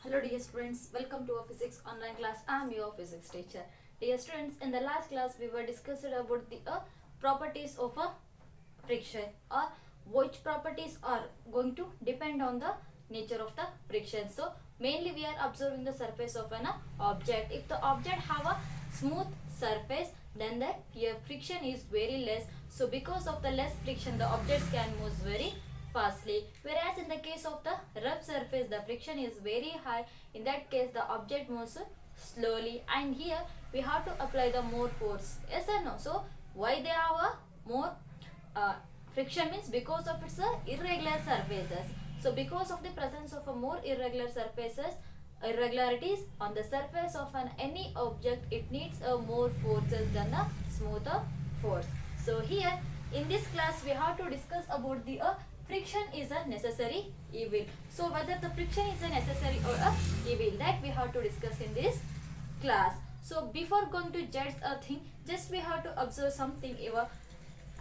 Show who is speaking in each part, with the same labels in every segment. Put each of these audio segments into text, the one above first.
Speaker 1: Hello dear students, welcome to our physics online class. I am your physics teacher. Dear students, in the last class we were discussing about the properties of a friction, or which properties are going to depend on the nature of the friction. So mainly we are observing the surface of an object. If the object have a smooth surface, then the friction is very less. So because of the less friction, the objects can move very fastly, whereas in the case of the rough surface the friction is very high. In that case the object moves slowly, and here we have to apply the more force. Yes or no? So why they have a more friction means because of its irregular surfaces. So because of the presence of a more irregular surfaces, irregularities on the surface of any object, it needs a more forces than the smoother force. So here in this class we have to discuss about the friction is a necessary evil. So whether the friction is a necessary or a evil, that we have to discuss in this class. So before going to judge a thing, just we have to observe something, our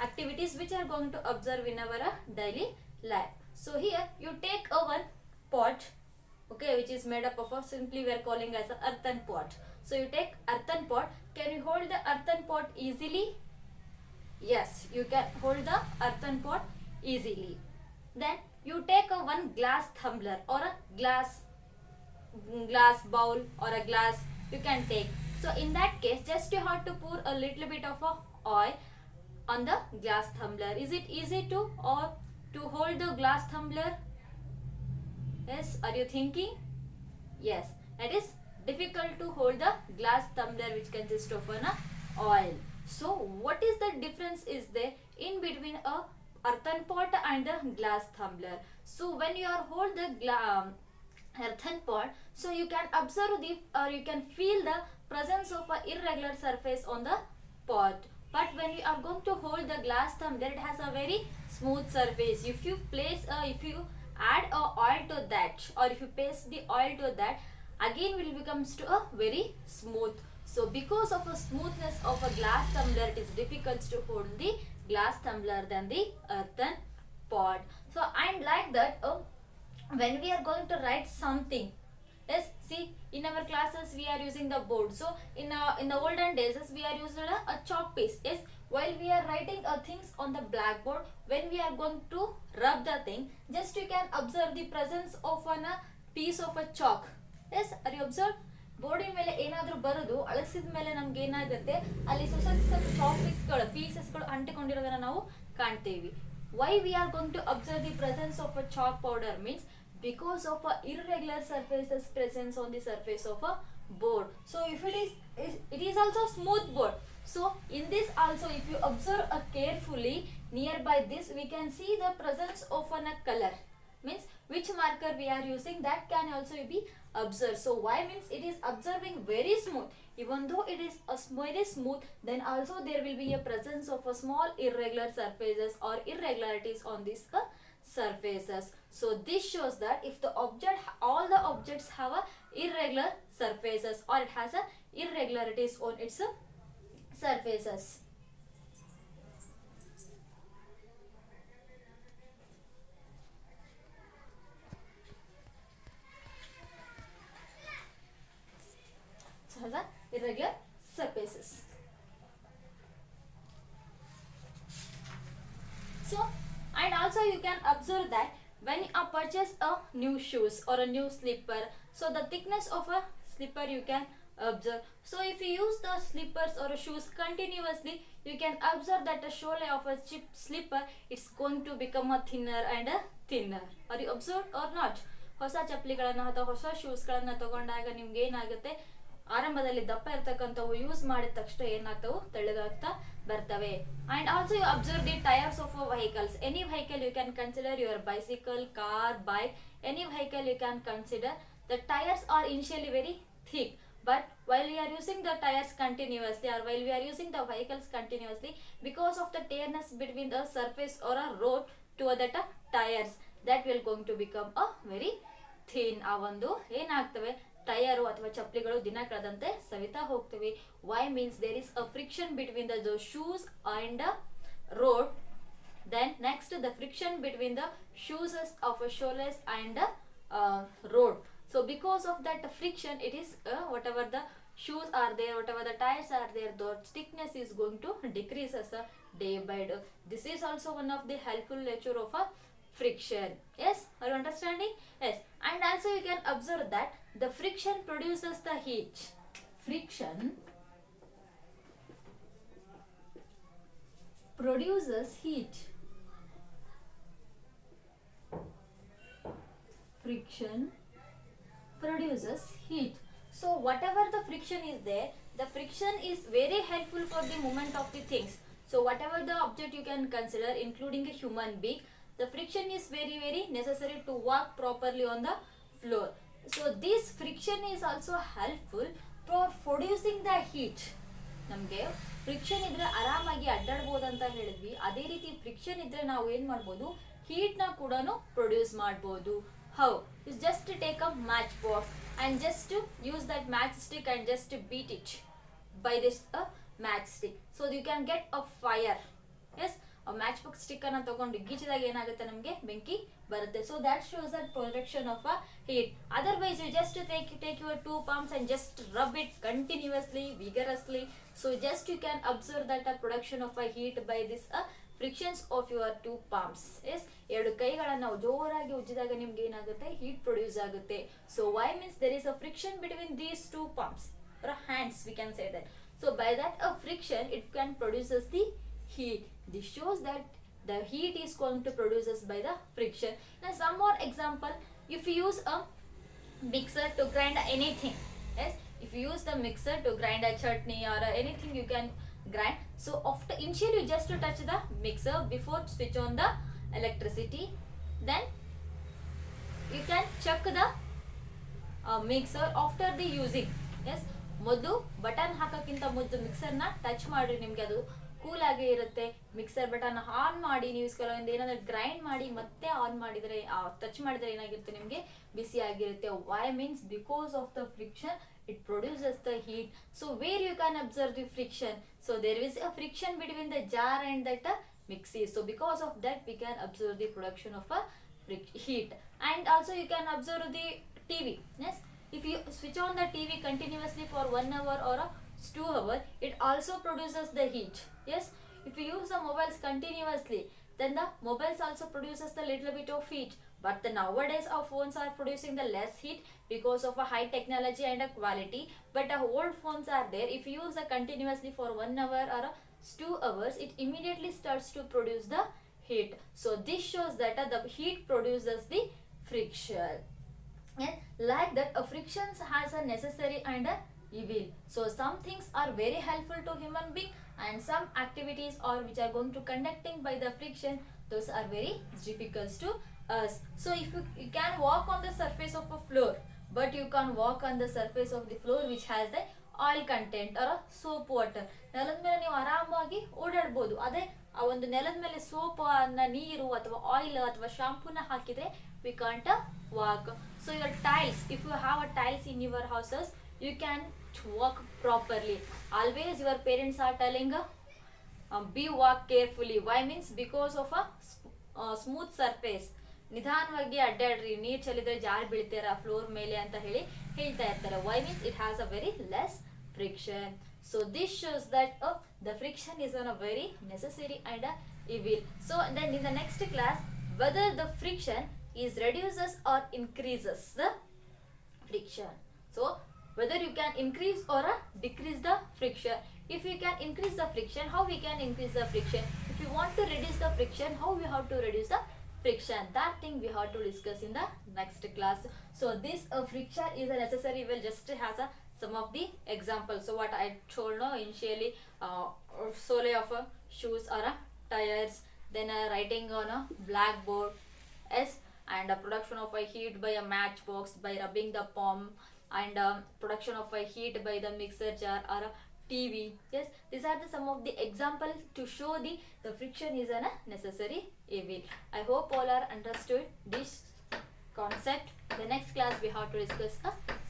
Speaker 1: activities which are going to observe in our daily life. So here you take a one pot, okay, which is made up of a, simply we are calling as a earthen pot. So you take earthen pot. Can you hold the earthen pot easily? Yes, you can hold the earthen pot easily. Then you take a one glass tumbler or a glass bowl or a glass you can take. So in that case just you have to pour a little bit of a oil on the glass tumbler. Is it easy to or to hold the glass tumbler? Yes, are you thinking? Yes, it is difficult to hold the glass tumbler which consists of an oil. So what is the difference is there in between a earthen pot and the glass tumbler? So when you are hold the earthen pot, so you can observe the or you can feel the presence of a irregular surface on the pot. But when you are going to hold the glass tumbler, it has a very smooth surface. If you add a oil to that, or if you paste the oil to that, again will becomes to a very smooth. So because of a smoothness of a glass tumbler, it is difficult to hold the glass tumbler than the earthen pot. So and like that when we are going to write something, yes, see in our classes we are using the board. So in the olden days we are using a chalk piece. Yes, while we are writing things on the blackboard, when we are going to rub the thing, just you can observe the presence of a piece of a chalk. Yes, are you observed? ಬೋರ್ಡಿನ ಮೇಲೆ ಏನಾದರೂ ಬರೆದು ಅಳಿಸಿದ ಮೇಲೆ ನಮ್ಗೆ ಏನಾಗುತ್ತೆ, ಅಲ್ಲಿ ಸ್ವಲ್ಪ chalk ಪೀಸಸ್ಗಳು ಅಂಟಿಕೊಂಡಿರೋದನ್ನ ನಾವು ಕಾಣ್ತೀವಿ. Why we are going to observe the presence of a chalk powder means because of a irregular surfaces presence on the surface of a board. So if it is also smooth board. So in this also if you observe carefully nearby this, we can see the presence of a color, means which marker we are using, that can also be observed. So why means it is observing very smooth. Even though it is very smooth, then also there will be a presence of a small irregular surfaces or irregularities on these surfaces. So this shows that if the object, all the objects have a irregular surfaces or it has a irregularities on its surfaces. So has a irregular surfaces. So and also you can observe that when you purchase a new shoes or a new slipper, so the thickness of a slipper you can observe. So if you use the slippers or shoes continuously, you can observe that the sole of a slipper it's going to become a thinner and a thinner. Are you observed or not? ಹೊಸ ಚಪ್ಪಲಿಗಳನ್ನು ಅಥವಾ ಹೊಸ ಶೂಸ್ಗಳನ್ನು ತಗೊಂಡಾಗ ನಿಮ್ಗೆ ಏನಾಗುತ್ತೆ, ಆರಂಭದಲ್ಲಿ ದಪ್ಪ ಇರ್ತಕ್ಕಂಥವು use ಮಾಡಿದ ತಕ್ಷಣ ಏನಾಗ್ತವು, ತೆಳ್ಳಗಾಗ್ತಾ ಬರ್ತವೆ. And also you observe the tyres of vehicles. Any vehicle you can consider, your bicycle, car, bike, any vehicle you can consider, the tires are initially very thick, but while we are using the tires continuously or while we are using the vehicles continuously, because of the tearness between the surface or a road to the tires, that will going to become a very thin. ಆ ಒಂದು ಏನಾಗ್ತವೆ, tyre ಅಥವಾ ಚಪ್ಪಲಿಗಳು ದಿನ ಕಳೆದಂತೆ ಸವಿತಾ ಹೋಗ್ತವೆ. Why means there is a friction between the shoes and road. Then next the friction between the shoes of a shoeless and road. So So because of that friction, it is whatever the shoes are there, whatever the tires are there, the thickness is going to decrease as a day by day. This is also one of the helpful nature of a friction. Yes, are you understanding? Yes. And also you can observe that the friction produces the heat. Friction produces heat. Friction produces heat. So whatever the friction is there, the friction is very helpful for the movement of the things. So whatever the object you can consider, including a human being, the friction is very necessary to walk properly on the floor. So this friction is also helpful for producing the heat. ನಮಗೆ friction ಇದ್ರೆ ಆರಾಮಾಗಿ ಅಡ್ಡಾಡ್ಬೋದು ಅಂತ ಹೇಳಿದ್ವಿ. ಅದೇ ರೀತಿ friction ಇದ್ರೆ ನಾವು ಏನ್ ಮಾಡ್ಬೋದು, ಹೀಟ್ ನ ಕೂಡ ಪ್ರೊಡ್ಯೂಸ್ ಮಾಡ್ಬೋದು. How? You just take a matchbox and just use that matchstick and just beat it by this matchstick. So you can get a fire. Yes, a matchbox stick ಅನ್ನ ತಗೊಂಡು ಗೀಚಿದಾಗ ಏನಾಗುತ್ತೆ, ನಮಗೆ ಬೆಂಕಿ ಬರುತ್ತೆ. So that shows that production of a heat. Otherwise you just take your two palms and just rub it continuously, vigorously. So just you can observe that a production of a heat by this frictions of your two palms. Yes, ಎರಡು ಕೈಗಳನ್ನು ನಾವು ಜೋರಾಗಿ ಉಜ್ಜಿದಾಗ ನಿಮ್ಗೆ ಏನಾಗುತ್ತೆ, heat produce ಆಗುತ್ತೆ. So why means there is a friction between these two palms or hands, we can say that. So by that a friction, it can produces the heat. This shows that the heat is going to produces by the friction. Now some more example, if you use a mixer to grind anything. Yes, if you use the mixer to grind a chutney or anything you can grind. So after initially you just to touch the mixer before switch on the electricity, then you can check the mixer after the using. Yes, ಮೊದಲು button ಹಾಕಕ್ಕಿಂತ ಮೊದಲು ಮಿಕ್ಸರ್ನ touch ಮಾಡಿ, ನಿಮ್ಗೆ ಅದು cool ಆಗೇ ಇರುತ್ತೆ. Mixer button on ಮಾಡಿ ನೀವು ಕೆಲವೊಂದು ಏನಾದ್ರು ಗ್ರೈಂಡ್ ಮಾಡಿ ಮತ್ತೆ ಆನ್ ಮಾಡಿದ್ರೆ, ಟಚ್ ಮಾಡಿದ್ರೆ ಏನಾಗಿರುತ್ತೆ, ನಿಮಗೆ ಬಿಸಿ ಆಗಿರುತ್ತೆ. Why means because of the friction it produces the heat. So where you can observe the friction, so there is a friction between the jar and that mixie. So because of that we can observe the production of a heat. And also you can observe the TV. Yes, if you switch on the TV continuously for 1 hour or 2 hours, it also produces the heat. Yes, if you use the mobiles continuously, then the mobiles also produces the little bit of heat. But the nowadays our phones are producing the less heat because of a high technology and a quality. But old phones are there, if you use it continuously for 1 hour or 2 hours, it immediately starts to produce the heat. So this shows that the heat produces the friction. And like that a friction has a necessary and a evil. So some things are very helpful to human being, and some activities or which are going to conducting by the friction, those are very difficult to us. So if you can walk on the surface of a floor, but you can't walk on the surface of the floor which has the oil content or a soap water. ನೆಲದ ಮೇಲೆ ನೀವು ಆರಾಮಾಗಿ ಓಡಾಡ್ಬೋದು. ಅದೇ ಆ ಒಂದು ನೆಲದ ಮೇಲೆ soap ನೀರು ಅಥವಾ ಆಯಿಲ್ ಅಥವಾ ಶಾಂಪೂನ ಹಾಕಿದ್ರೆ we can't walk. So your tiles, if you have a tiles in your houses, you can walk properly. Always your parents are telling be walk carefully. Why means because of a smooth surface. ನಿಧಾನವಾಗಿ ಅಡ್ಡಾಡ್ರಿ, ನೀರು ಚಲಿದ್ರೆ ಜಾರಿ ಬೀಳ್ತೀರಾ floor ಮೇಲೆ ಅಂತ ಹೇಳಿ ಹೇಳ್ತಾ ಇರ್ತಾರೆ. Why means it has a very less friction. So this shows that the friction is on a very necessary and evil. So then in the next class, whether the friction is reduces or increases the friction. So whether you can increase or decrease the friction. If you can increase the friction, how we can increase the friction? If you want to reduce the friction, how we have to reduce the friction? That thing we have to discuss in the next class. So this friction is a necessary, will just has some of the examples. So what I told now initially, sole of shoes or tires, then writing on a blackboard, yes, and production of a heat by a matchbox by rubbing the palm, and production of a heat by the mixer jar or a TV. Yes, these are some of the examples to show the friction is a necessary evil. I hope all are understood this concept. The next class we have to discuss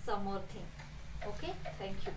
Speaker 1: some more thing. Okay, thank you.